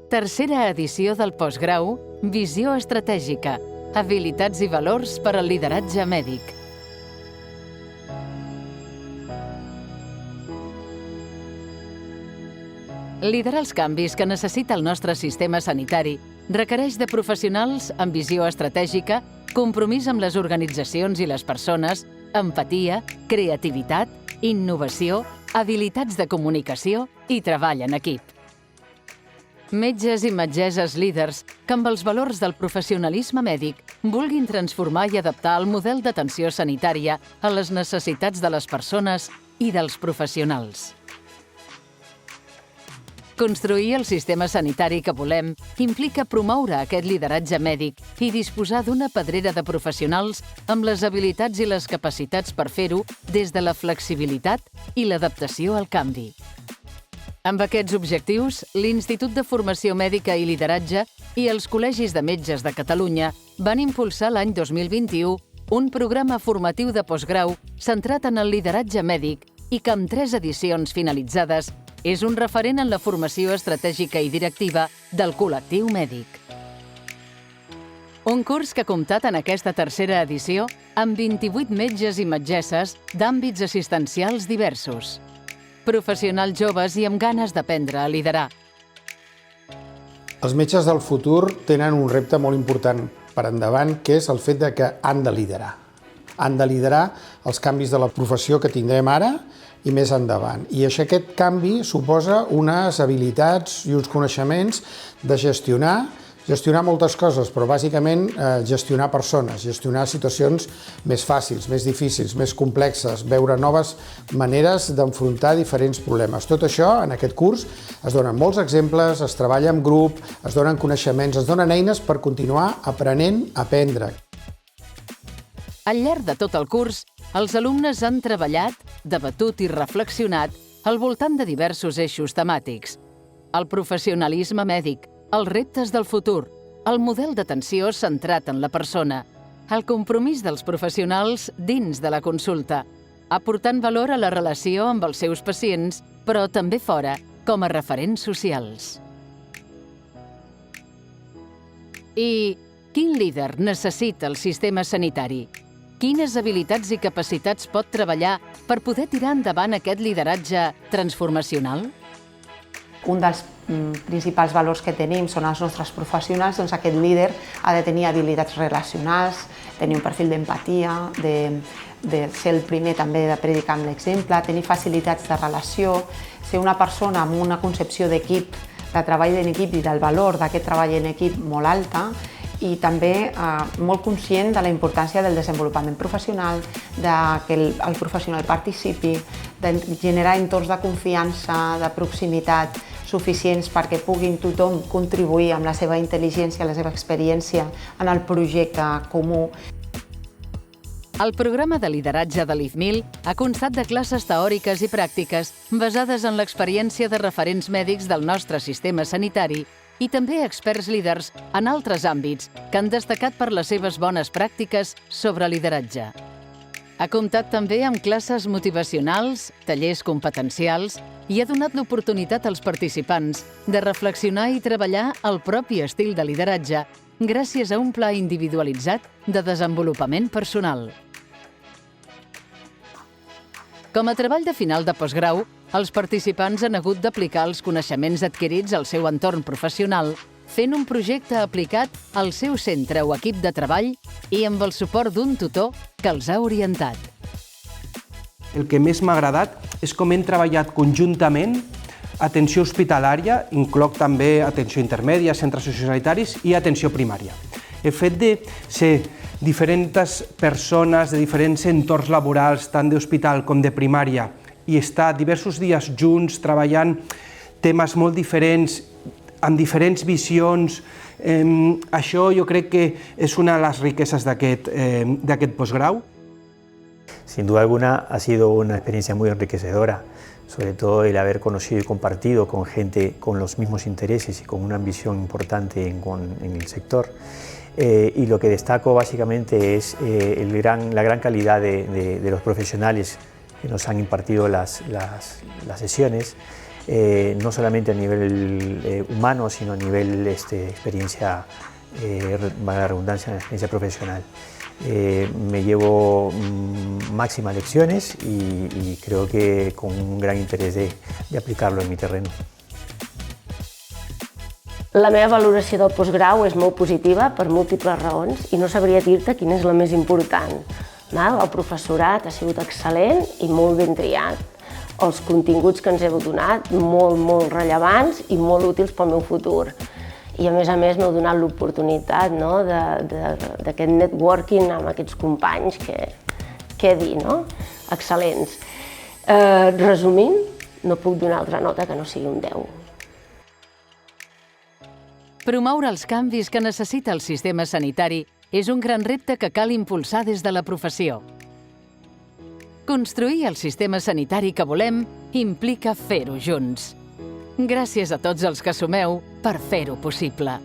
Tercera edició del postgrau Visió estratègica, habilitats i valors per al lideratge mèdic. Liderar els canvis que necessita el nostre sistema sanitari requereix de professionals amb visió estratègica, compromís amb les organitzacions i les persones, empatia, creativitat, innovació, habilitats de comunicació i treball en equip. Metges i metgesses líders que amb els valors del professionalisme mèdic vulguin transformar i adaptar el model d'atenció sanitària a les necessitats de les persones i dels professionals. Construir el sistema sanitari que volem implica promoure aquest lideratge mèdic i disposar d'una pedrera de professionals amb les habilitats i les capacitats per fer-ho des de la flexibilitat i l'adaptació al canvi. Amb aquests objectius, l'Institut de Formació Mèdica i Lideratge i els Col·legis de Metges de Catalunya van impulsar l'any 2021 un programa formatiu de postgrau centrat en el lideratge mèdic i que amb 3 edicions finalitzades és un referent en la formació estratègica i directiva del col·lectiu mèdic. Un curs que ha comptat en aquesta tercera edició amb 28 metges i metgesses d'àmbits assistencials diversos. Professionals joves i amb ganes d'aprendre a liderar. Els metges del futur tenen un repte molt important per endavant, que és el fet de que han de liderar. Han de liderar els canvis de la professió que tindrem ara i més endavant. I aquest canvi suposa unes habilitats i uns coneixements de gestionar moltes coses, però bàsicament gestionar persones, gestionar situacions més fàcils, més difícils, més complexes, veure noves maneres d'enfrontar diferents problemes. Tot això, en aquest curs, es donen molts exemples, es treballa en grup, es donen coneixements, es donen eines per continuar aprenent a aprendre. Al llarg de tot el curs, els alumnes han treballat, debatut i reflexionat al voltant de diversos eixos temàtics. El professionalisme mèdic, els reptes del futur, el model d'atenció centrat en la persona, el compromís dels professionals dins de la consulta, aportant valor a la relació amb els seus pacients, però també fora, com a referents socials. I quin líder necessita el sistema sanitari? Quines habilitats i capacitats pot treballar per poder tirar endavant aquest lideratge transformacional? Un dels principals valors que tenim són els nostres professionals, doncs aquest líder ha de tenir habilitats relacionals, tenir un perfil d'empatia, de ser el primer també de predicar amb l'exemple, tenir facilitats de relació, ser una persona amb una concepció d'equip, de treball en equip i del valor d'aquest treball en equip molt alta, i també molt conscient de la importància del desenvolupament professional, que el professional participi, de generar entorns de confiança, de proximitat suficients perquè puguin tothom contribuir amb la seva intel·ligència, la seva experiència en el projecte comú. El programa de lideratge de l'IFMIL ha constat de classes teòriques i pràctiques basades en l'experiència de referents mèdics del nostre sistema sanitari i també experts líders en altres àmbits que han destacat per les seves bones pràctiques sobre lideratge. Ha comptat també amb classes motivacionals, tallers competencials i ha donat l'oportunitat als participants de reflexionar i treballar el propi estil de lideratge gràcies a un pla individualitzat de desenvolupament personal. Com a treball de final de postgrau, els participants han hagut d'aplicar els coneixements adquirits al seu entorn professional fent un projecte aplicat al seu centre o equip de treball i amb el suport d'un tutor que els ha orientat. El que més m'ha agradat és com hem treballat conjuntament atenció hospitalària, incloc també atenció intermèdia, centres sociosanitaris i atenció primària. El fet de ser diferents persones de diferents entorns laborals, tant d'hospital com de primària, i estar diversos dies junts treballant temes molt diferents, amb diferents visions, això jo crec que és una de las riquezas d'aquest postgrau. Sin duda alguna ha sido una experiencia muy enriquecedora, sobre todo el haber conocido y compartido con gente con los mismos intereses y con una ambición importante en el sector. Y lo que destaco básicamente es la gran calidad de los profesionales que nos han impartido las sesiones, no solamente a nivel humano, sino a nivel experiencia, valga la redundancia, experiencia profesional. Me llevo máximas lecciones y creo que con un gran interés de aplicarlo en mi terreno. La meva valoració del postgrau és molt positiva per múltiples raons i no sabria dir-te quina és la més important. El professorat ha sigut excel·lent i molt ben triat. Els continguts que ens heu donat, molt rellevants i molt útils pel meu futur. I a més m'heu donat l'oportunitat d'aquest networking amb aquests companys que, què dir, no? Excel·lents. Resumint, no puc donar altra nota que no sigui un 10. Promoure els canvis que necessita el sistema sanitari és un gran repte que cal impulsar des de la professió. Construir el sistema sanitari que volem implica fer-ho junts. Gràcies a tots els que sumeu per fer-ho possible.